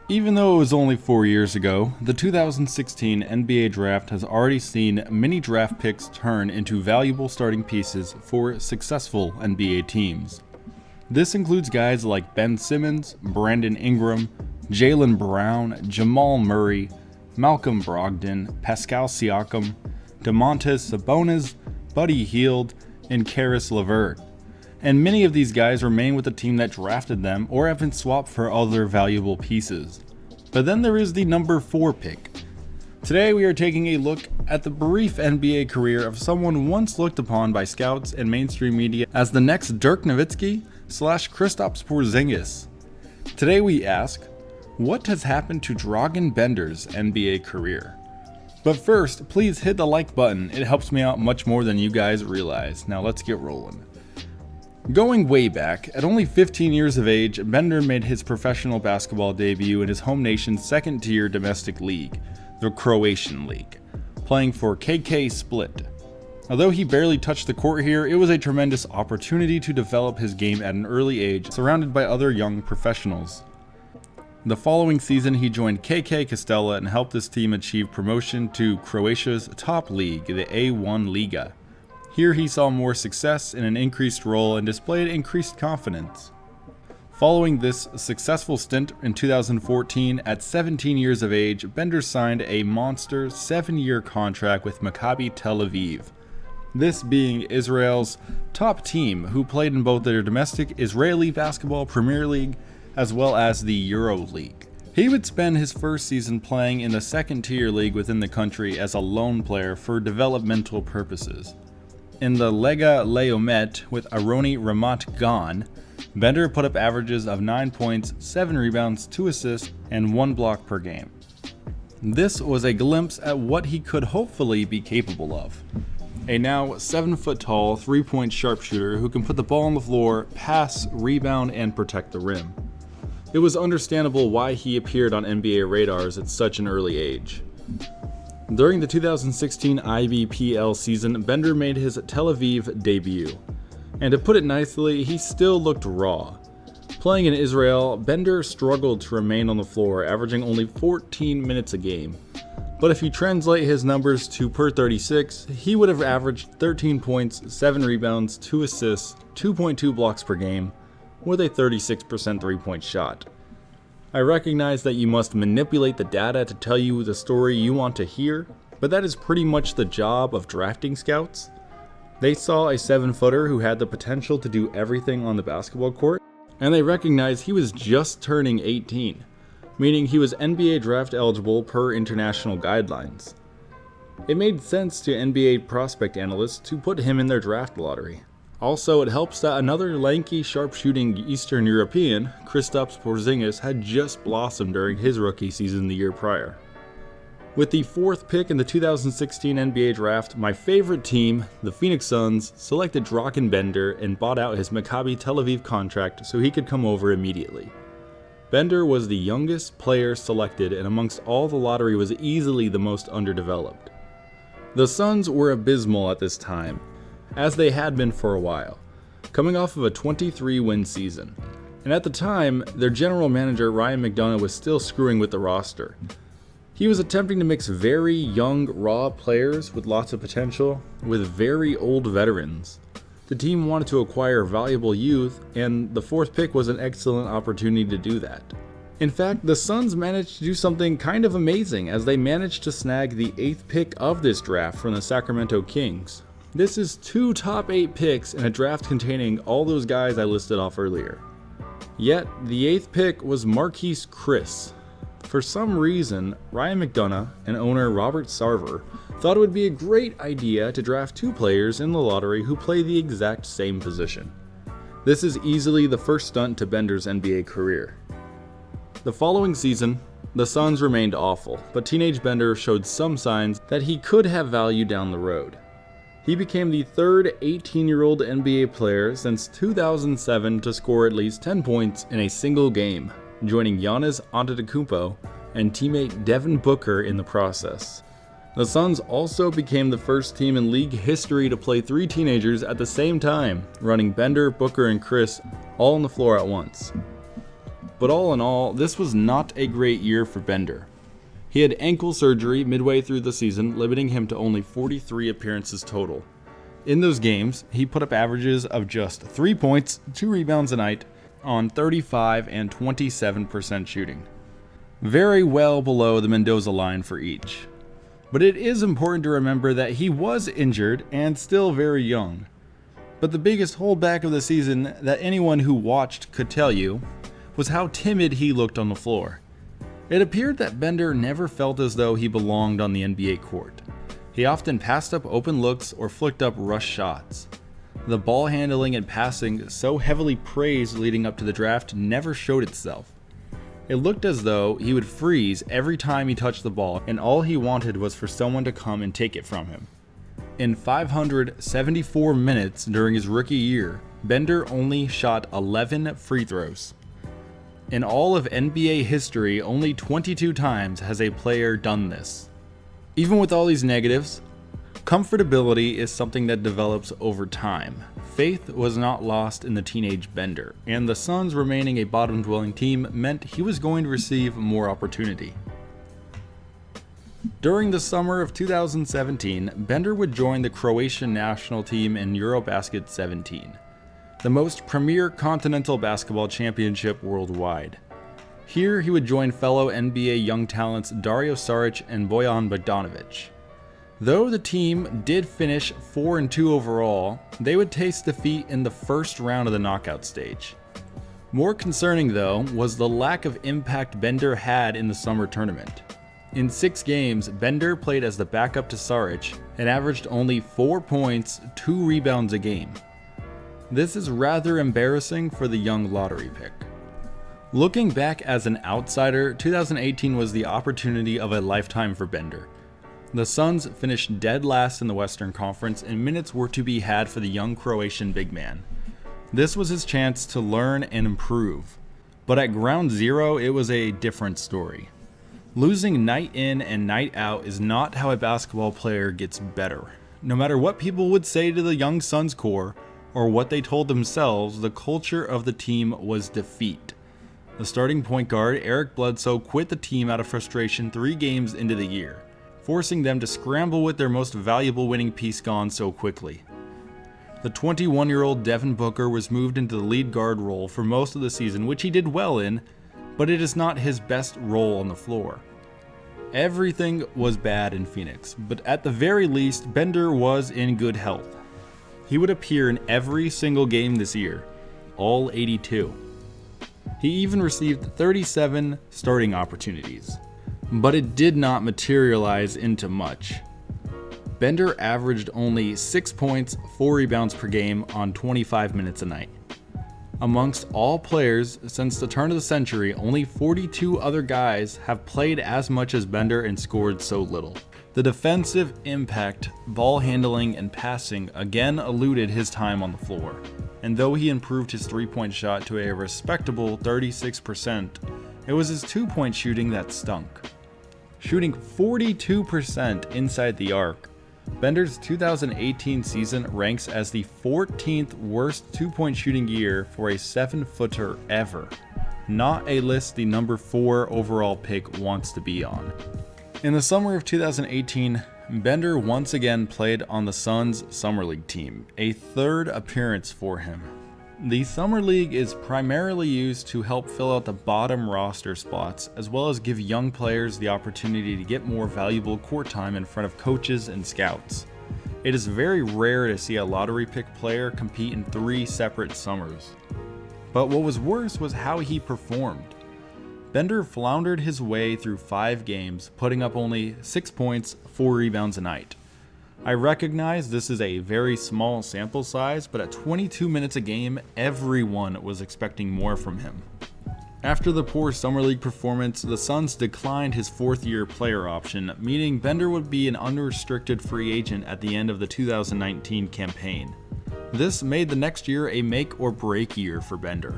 Even though it was only 4 years ago, the 2016 NBA Draft has already seen many draft picks turn into valuable starting pieces for successful NBA teams. This includes guys like Ben Simmons, Brandon Ingram, Jaylen Brown, Jamal Murray, Malcolm Brogdon, Pascal Siakam, Domantas Sabonis, Buddy Hield, and Caris LeVert. And many of these guys remain with the team that drafted them or have been swapped for other valuable pieces. But then there is the number 4 pick. Today we are taking a look at the brief NBA career of someone once looked upon by scouts and mainstream media as the next Dirk Nowitzki / Kristaps Porzingis. Today we ask, what has happened to Dragan Bender's NBA career? But first, please hit the like button, it helps me out much more than you guys realize. Now let's get rolling. Going way back, at only 15 years of age, Bender made his professional basketball debut in his home nation's second-tier domestic league, the Croatian League, playing for KK Split. Although he barely touched the court here, it was a tremendous opportunity to develop his game at an early age, surrounded by other young professionals. The following season, he joined KK Kostela and helped this team achieve promotion to Croatia's top league, the A1 Liga. Here he saw more success in an increased role and displayed increased confidence. Following this successful stint in 2014, at 17 years of age, Bender signed a monster 7-year contract with Maccabi Tel Aviv. This being Israel's top team, who played in both their domestic Israeli Basketball Premier League as well as the EuroLeague. He would spend his first season playing in the second-tier league within the country as a lone player for developmental purposes. In the Lega Leomet with Aroni Ramat Gan, Bender put up averages of 9 points, 7 rebounds, 2 assists, and 1 block per game. This was a glimpse at what he could hopefully be capable of. A now 7-foot-tall, 3-point sharpshooter who can put the ball on the floor, pass, rebound, and protect the rim. It was understandable why he appeared on NBA radars at such an early age. During the 2016 IBPL season, Bender made his Tel Aviv debut. And to put it nicely, he still looked raw. Playing in Israel, Bender struggled to remain on the floor, averaging only 14 minutes a game. But if you translate his numbers to per 36, he would have averaged 13 points, 7 rebounds, 2 assists, 2.2 blocks per game, with a 36% 3-point shot. I recognize that you must manipulate the data to tell you the story you want to hear, but that is pretty much the job of drafting scouts. They saw a 7-footer who had the potential to do everything on the basketball court, and they recognized he was just turning 18, meaning he was NBA draft eligible per international guidelines. It made sense to NBA prospect analysts to put him in their draft lottery. Also, it helps that another lanky, sharp-shooting Eastern European, Kristaps Porzingis, had just blossomed during his rookie season the year prior. With the 4th pick in the 2016 NBA Draft, my favorite team, the Phoenix Suns, selected Dragan Bender and bought out his Maccabi Tel Aviv contract so he could come over immediately. Bender was the youngest player selected and amongst all the lottery was easily the most underdeveloped. The Suns were abysmal at this time, as they had been for a while, coming off of a 23-win season. And at the time, their general manager Ryan McDonough was still screwing with the roster. He was attempting to mix very young, raw players with lots of potential with very old veterans. The team wanted to acquire valuable youth, and the 4th pick was an excellent opportunity to do that. In fact, the Suns managed to do something kind of amazing as they managed to snag the 8th pick of this draft from the Sacramento Kings. This is 2 top 8 picks in a draft containing all those guys I listed off earlier. Yet, the 8th pick was Marquise Chris. For some reason, Ryan McDonough and owner Robert Sarver thought it would be a great idea to draft 2 players in the lottery who play the exact same position. This is easily the first stunt to Bender's NBA career. The following season, the Suns remained awful, but teenage Bender showed some signs that he could have value down the road. He became the 3rd 18-year-old NBA player since 2007 to score at least 10 points in a single game, joining Giannis Antetokounmpo and teammate Devin Booker in the process. The Suns also became the first team in league history to play 3 teenagers at the same time, running Bender, Booker, and Chris all on the floor at once. But all in all, this was not a great year for Bender. He had ankle surgery midway through the season, limiting him to only 43 appearances total. In those games, he put up averages of just 3 points, 2 rebounds a night on 35 and 27% shooting. Very well below the Mendoza line for each. But it is important to remember that he was injured and still very young. But the biggest holdback of the season that anyone who watched could tell you was how timid he looked on the floor. It appeared that Bender never felt as though he belonged on the NBA court. He often passed up open looks or flicked up rush shots. The ball handling and passing, so heavily praised leading up to the draft, never showed itself. It looked as though he would freeze every time he touched the ball, and all he wanted was for someone to come and take it from him. In 574 minutes during his rookie year, Bender only shot 11 free throws. In all of NBA history, only 22 times has a player done this. Even with all these negatives, comfortability is something that develops over time. Faith was not lost in the teenage Bender, and the Suns remaining a bottom-dwelling team meant he was going to receive more opportunity. During the summer of 2017, Bender would join the Croatian national team in EuroBasket 17, the most premier continental basketball championship worldwide. Here he would join fellow NBA young talents Dario Saric and Bojan Bogdanovic. Though the team did finish 4-2 overall, they would taste defeat in the first round of the knockout stage. More concerning though was the lack of impact Bender had in the summer tournament. In 6 games, Bender played as the backup to Saric and averaged only 4 points, 2 rebounds a game. This is rather embarrassing for the young lottery pick. Looking back as an outsider, 2018 was the opportunity of a lifetime for Bender. The Suns finished dead last in the Western Conference, and minutes were to be had for the young Croatian big man. This was his chance to learn and improve. But at ground zero, it was a different story. Losing night in and night out is not how a basketball player gets better. No matter what people would say to the young Suns core, or what they told themselves, the culture of the team was defeat. The starting point guard, Eric Bledsoe, quit the team out of frustration 3 games into the year, forcing them to scramble with their most valuable winning piece gone so quickly. The 21-year-old Devin Booker was moved into the lead guard role for most of the season, which he did well in, but it is not his best role on the floor. Everything was bad in Phoenix, but at the very least, Bender was in good health. He would appear in every single game this year, all 82. He even received 37 starting opportunities, but it did not materialize into much. Bender averaged only 6 points, 4 rebounds per game on 25 minutes a night. Amongst all players since the turn of the century, only 42 other guys have played as much as Bender and scored so little. The defensive impact, ball handling, and passing again eluded his time on the floor. And though he improved his 3-point shot to a respectable 36%, it was his 2-point shooting that stunk. Shooting 42% inside the arc, Bender's 2018 season ranks as the 14th worst 2-point shooting year for a 7-footer ever. Not a list the number 4 overall pick wants to be on. In the summer of 2018, Bender once again played on the Suns' Summer League team, a 3rd appearance for him. The Summer League is primarily used to help fill out the bottom roster spots, as well as give young players the opportunity to get more valuable court time in front of coaches and scouts. It is very rare to see a lottery pick player compete in 3 separate summers. But what was worse was how he performed. Bender floundered his way through 5 games, putting up only 6 points, 4 rebounds a night. I recognize this is a very small sample size, but at 22 minutes a game, everyone was expecting more from him. After the poor Summer League performance, the Suns declined his 4th-year player option, meaning Bender would be an unrestricted free agent at the end of the 2019 campaign. This made the next year a make-or-break year for Bender.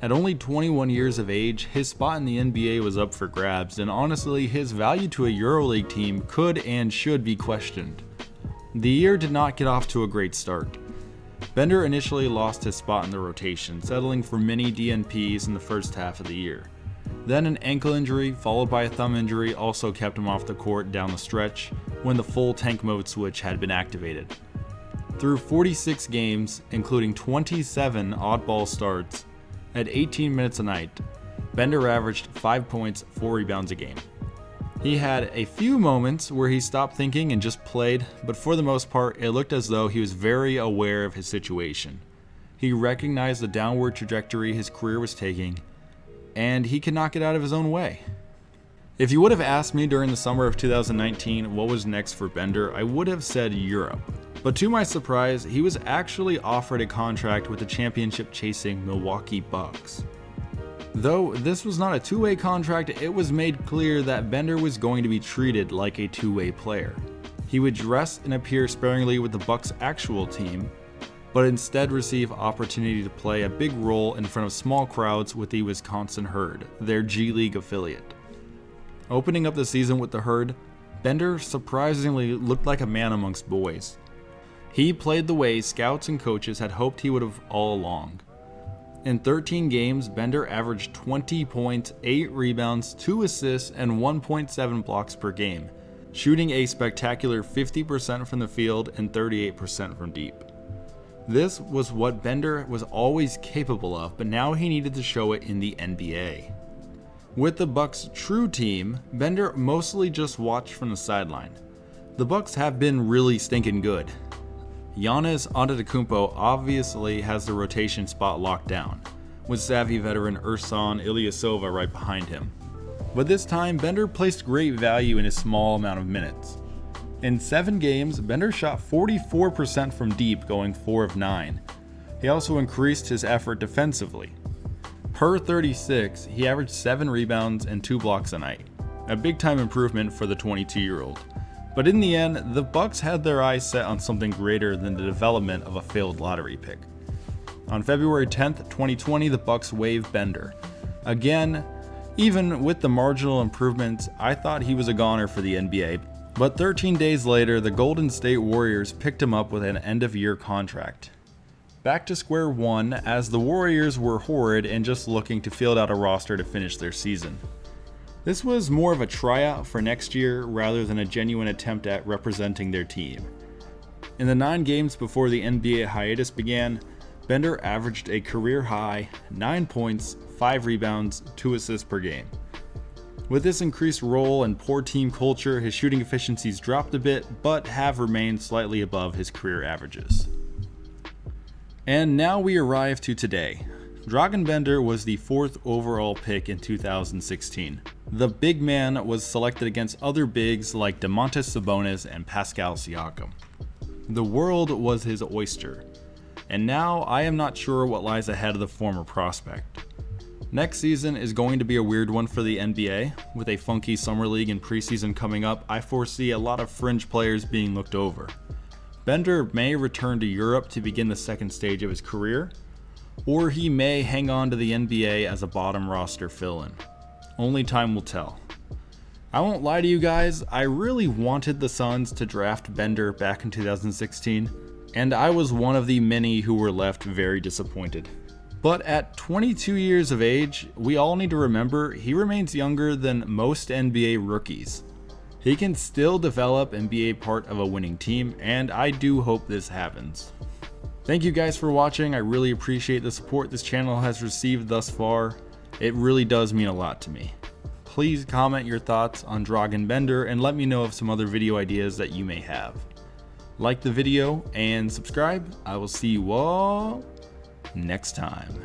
At only 21 years of age, his spot in the NBA was up for grabs, and honestly, his value to a EuroLeague team could and should be questioned. The year did not get off to a great start. Bender initially lost his spot in the rotation, settling for many DNPs in the first half of the year. Then an ankle injury, followed by a thumb injury, also kept him off the court down the stretch when the full tank mode switch had been activated. Through 46 games, including 27 oddball starts, at 18 minutes a night, Bender averaged 5 points, 4 rebounds a game. He had a few moments where he stopped thinking and just played, but for the most part, it looked as though he was very aware of his situation. He recognized the downward trajectory his career was taking, and he could not get out of his own way. If you would have asked me during the summer of 2019 what was next for Bender, I would have said Europe. But to my surprise, he was actually offered a contract with the championship-chasing Milwaukee Bucks. Though this was not a two-way contract, it was made clear that Bender was going to be treated like a two-way player. He would dress and appear sparingly with the Bucks' actual team, but instead receive opportunity to play a big role in front of small crowds with the Wisconsin Herd, their G League affiliate. Opening up the season with the Herd, Bender surprisingly looked like a man amongst boys. He played the way scouts and coaches had hoped he would have all along. In 13 games, Bender averaged 20 points, 8 rebounds, 2 assists, and 1.7 blocks per game, shooting a spectacular 50% from the field and 38% from deep. This was what Bender was always capable of, but now he needed to show it in the NBA. With the Bucks' true team, Bender mostly just watched from the sideline. The Bucks have been really stinking good. Giannis Antetokounmpo obviously has the rotation spot locked down, with savvy veteran Ersan Ilyasova right behind him. But this time, Bender placed great value in his small amount of minutes. In 7 games, Bender shot 44% from deep, going 4 of 9. He also increased his effort defensively. Per 36, he averaged 7 rebounds and 2 blocks a night, a big-time improvement for the 22-year-old. But in the end, the Bucks had their eyes set on something greater than the development of a failed lottery pick. On February 10th, 2020, the Bucks waived Bender. Again, even with the marginal improvements, I thought he was a goner for the NBA. But 13 days later, the Golden State Warriors picked him up with an end-of-year contract. Back to square one, as the Warriors were horrid and just looking to field out a roster to finish their season. This was more of a tryout for next year rather than a genuine attempt at representing their team. In the 9 games before the NBA hiatus began, Bender averaged a career-high 9 points, 5 rebounds, 2 assists per game. With this increased role and poor team culture, his shooting efficiencies dropped a bit, but have remained slightly above his career averages. And now we arrive to today. Dragan Bender was the 4th overall pick in 2016. The big man was selected against other bigs like Domantas Sabonis and Pascal Siakam. The world was his oyster, and now I am not sure what lies ahead of the former prospect. Next season is going to be a weird one for the NBA. With a funky summer league and preseason coming up, I foresee a lot of fringe players being looked over. Bender may return to Europe to begin the second stage of his career, or he may hang on to the NBA as a bottom roster fill-in. Only time will tell. I won't lie to you guys, I really wanted the Suns to draft Bender back in 2016, and I was one of the many who were left very disappointed. But at 22 years of age, we all need to remember he remains younger than most NBA rookies. He can still develop and be a part of a winning team, and I do hope this happens. Thank you guys for watching. I really appreciate the support this channel has received thus far. It really does mean a lot to me. Please comment your thoughts on Dragan Bender and let me know of some other video ideas that you may have. Like the video and subscribe. I will see you all next time.